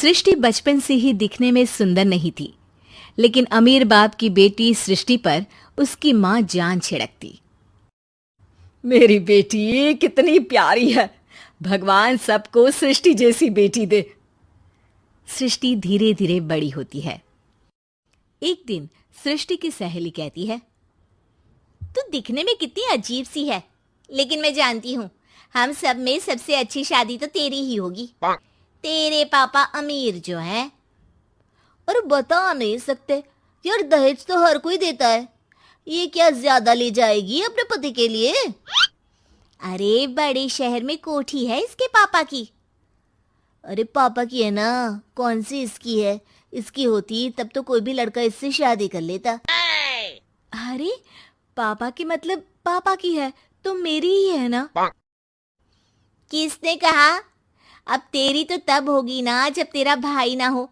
सृष्टि बचपन से ही दिखने में सुंदर नहीं थी, लेकिन अमीर बाप की बेटी सृष्टि पर उसकी माँ जान छिड़कती। मेरी बेटी कितनी प्यारी है, भगवान सबको सृष्टि जैसी बेटी दे। सृष्टि धीरे धीरे बड़ी होती है। एक दिन सृष्टि की सहेली कहती है, तू दिखने में कितनी अजीब सी है, लेकिन मैं जानती हूँ हम सब में सबसे अच्छी शादी तो तेरी ही होगी। तेरे पापा अमीर जो हैं। और बता नहीं सकते यार, दहेज तो हर कोई देता है, ये क्या ज्यादा ले जाएगी अपने पति के लिए? अरे बड़े शहर में कोठी है इसके पापा की। अरे पापा की है ना, कौन सी इसकी है? इसकी होती तब तो कोई भी लड़का इससे शादी कर लेता। अरे पापा की मतलब पापा की है तो मेरी ही है ना? किसने कहा? अब तेरी तो तब होगी ना जब तेरा भाई ना हो।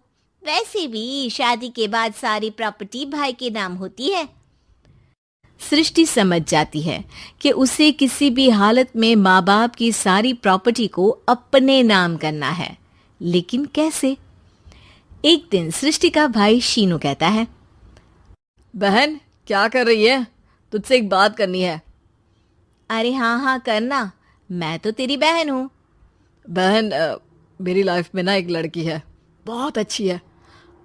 वैसे भी शादी के बाद सारी प्रॉपर्टी भाई के नाम होती है। सृष्टि समझ जाती है कि उसे किसी भी हालत में माँ बाप की सारी प्रॉपर्टी को अपने नाम करना है, लेकिन कैसे? एक दिन सृष्टि का भाई शीनू कहता है, बहन क्या कर रही है? तुझसे एक बात करनी है। अरे हाँ करना, मैं तो तेरी बहन हूँ। बहन मेरी लाइफ में ना एक लड़की है, बहुत अच्छी है।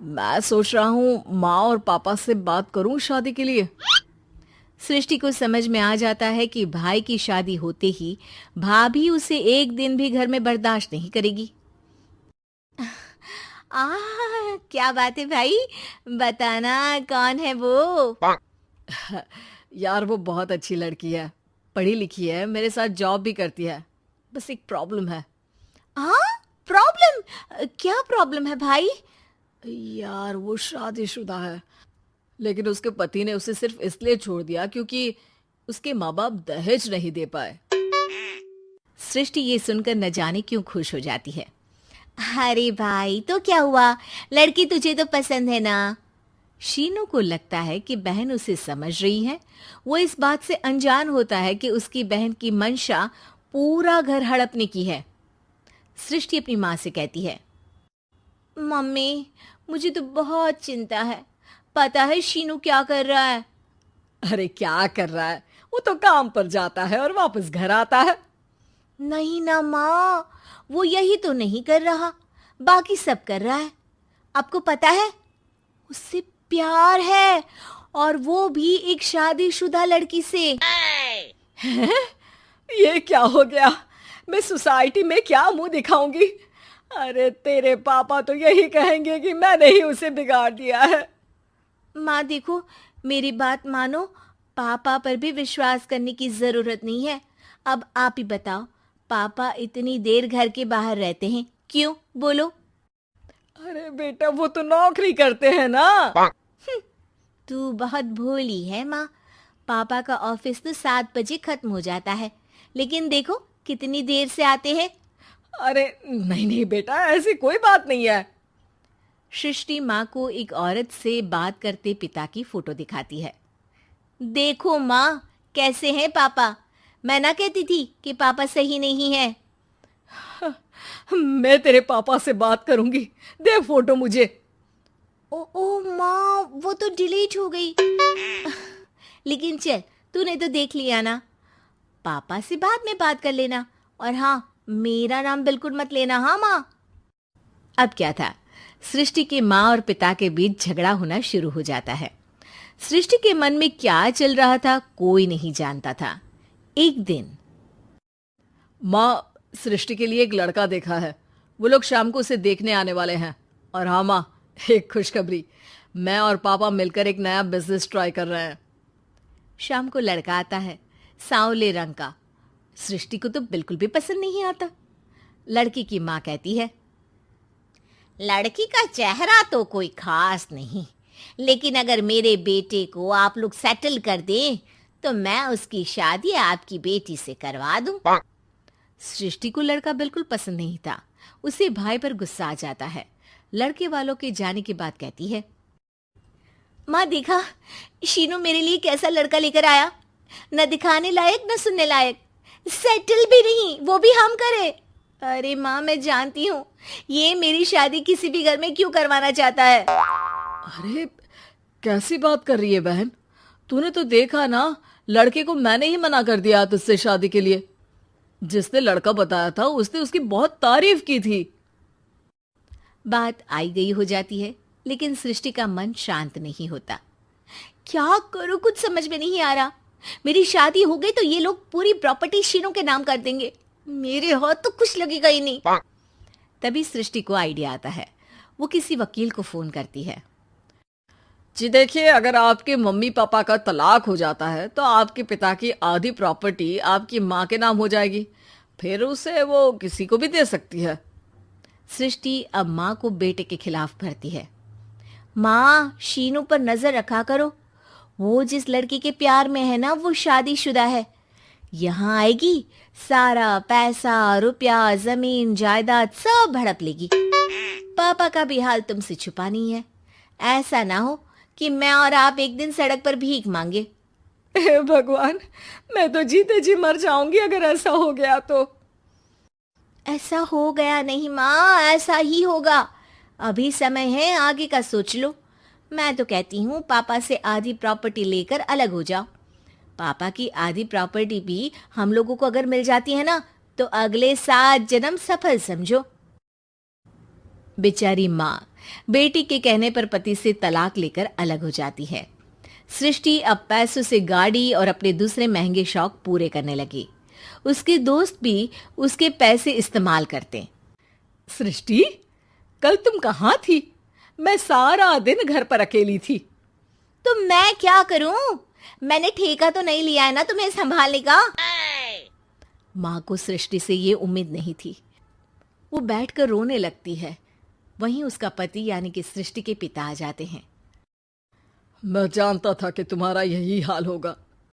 मैं सोच रहा हूँ माँ और पापा से बात करूँ शादी के लिए। सृष्टि को समझ में आ जाता है कि भाई की शादी होते ही भाभी उसे एक दिन भी घर में बर्दाश्त नहीं करेगी। क्या बात है भाई, बताना कौन है वो? यार वो बहुत अच्छी लड़की है, पढ़ी लिखी है, मेरे साथ जॉब भी करती है। बस एक प्रॉब्लम है। प्रॉब्लम? क्या प्रॉब्लम है भाई? यार वो शादीशुदा है, लेकिन उसके पति ने उसे सिर्फ इसलिए छोड़ दिया क्योंकि उसके माँ बाप दहेज नहीं दे पाए। सृष्टि ये सुनकर न जाने क्यों खुश हो जाती है। अरे भाई तो क्या हुआ, लड़की तुझे तो पसंद है ना? शीनू को लगता है कि बहन उसे समझ रही है। वो इस बात से अनजान होता है कि उसकी बहन की मंशा पूरा घर हड़पने की है। सृष्टि अपनी माँ से कहती है, मम्मी मुझे तो बहुत चिंता है। पता है शीनू क्या कर रहा है? अरे क्या कर रहा है? वो तो काम पर जाता है और वापस घर आता है। नहीं ना माँ, वो यही तो नहीं कर रहा, बाकी सब कर रहा है। आपको पता है उससे प्यार है, और वो भी एक शादीशुदा लड़की से। ये क्या हो गया? मैं सोसाइटी में क्या मुंह दिखाऊंगी? अरे तेरे पापा तो यही कहेंगे कि मैंने ही उसे बिगाड़ दिया है। माँ देखो, मेरी बात मानो, पापा पर भी विश्वास करने की जरूरत नहीं है। अब आप ही बताओ, पापा इतनी देर घर के बाहर रहते हैं क्यों? बोलो। अरे बेटा वो तो नौकरी करते हैं ना। तू बहुत भोली है माँ। पापा का ऑफिस तो 7 बजे खत्म हो जाता है, लेकिन देखो कितनी देर से आते हैं। अरे नहीं बेटा, ऐसी कोई बात नहीं है। सृष्टि माँ को एक औरत से बात करते पिता की फोटो दिखाती है। देखो माँ कैसे हैं पापा। मैं ना कहती थी कि पापा सही नहीं है। मैं तेरे पापा से बात करूंगी, दे फोटो मुझे। ओ माँ, वो तो डिलीट हो गई। लेकिन चल, तूने तो देख लिया ना। पापा से बाद में बात कर लेना, और हाँ, मेरा नाम बिल्कुल मत लेना। हाँ माँ। अब क्या था, सृष्टि के माँ और पिता के बीच झगड़ा होना शुरू हो जाता है। सृष्टि के मन में क्या चल रहा था कोई नहीं जानता था। एक दिन, माँ सृष्टि के लिए एक लड़का देखा है, वो लोग शाम को उसे देखने आने वाले हैं। और हाँ माँ, एक खुशखबरी, मैं और पापा मिलकर एक नया बिजनेस ट्राई कर रहे हैं। शाम को लड़का आता है, सांवले रंग का। सृष्टि को तो बिल्कुल भी पसंद नहीं आता। लड़की की माँ कहती है, लड़की का चेहरा तो कोई खास नहीं, लेकिन अगर मेरे बेटे को आप लोग सेटल कर दें तो मैं उसकी शादी आपकी बेटी से करवा दूं। सृष्टि को लड़का बिल्कुल पसंद नहीं था। उसे भाई पर गुस्सा आ जाता है। लड़के वालों के जाने के बाद कहती है, माँ देखा शीनू मेरे लिए कैसा लड़का लेकर आया, न दिखाने लायक न सुनने लायक, सेटल भी नहीं, वो भी हम करे। अरे माँ मैं जानती हूँ ये मेरी शादी किसी भी घर में क्यों करवाना चाहता है? अरे कैसी बात कर रही है बहन, तूने तो देखा ना, लड़के को मैंने ही मना कर दिया तुझसे शादी के लिए। जिसने लड़का बताया था उसने उसकी बहुत तारीफ की थी। बात आई गई हो जाती है, लेकिन सृष्टि का मन शांत नहीं होता। क्या करूं, कुछ समझ में नहीं आ रहा। मेरी शादी हो गई तो ये लोग पूरी प्रॉपर्टी शीनू के नाम कर देंगे, मेरे हाथ तो कुछ लगेगा ही नहीं। तभी सृष्टि को आइडिया आता है। वो किसी वकील को फोन करती है। जी देखिए, अगर आपके मम्मी पापा का तलाक हो जाता है तो आपके पिता की आधी प्रॉपर्टी आपकी माँ के नाम हो जाएगी, फिर उसे वो किसी को भी दे सकती है। सृष्टि अब माँ को बेटे के खिलाफ भरती है। माँ, शीनू पर नजर रखा करो, वो जिस लड़की के प्यार में है ना वो शादीशुदा है। यहाँ आएगी, सारा पैसा रुपया जमीन जायदाद सब हड़प लेगी। पापा का भी हाल तुमसे छुपा नहीं है। ऐसा ना हो कि मैं और आप एक दिन सड़क पर भीख मांगे। हे भगवान, मैं तो जीते जी मर जाऊंगी अगर ऐसा हो गया तो। ऐसा हो गया नहीं माँ, ऐसा ही होगा। अभी समय है, आगे का सोच लो। मैं तो कहती हूँ पापा से आधी प्रॉपर्टी लेकर अलग हो जाओ। पापा की आधी प्रॉपर्टी भी हम लोगों को अगर मिल जाती है ना तो अगले 7 जन्म सफल समझो। बेचारी माँ बेटी के कहने पर पति से तलाक लेकर अलग हो जाती है। सृष्टि अब पैसों से गाड़ी और अपने दूसरे महंगे शौक पूरे करने लगी। उसके दोस्त भी उसके पैसे इस्तेमाल करते। सृष्टि, कल तुम कहाँ थी? मैं सारा दिन घर पर अकेली थी। तो मैं क्या करूं? मैंने ठेका तो नहीं लिया है ना तुम्हें संभालने का। माँ को सृष्टि से ये उम्मीद नहीं थी। वो बैठकर रोने लगती है। वहीं उसका पति यानी कि सृष्टि के पिता आ जाते हैं। मैं जानता था कि तुम्हारा यही हाल होगा।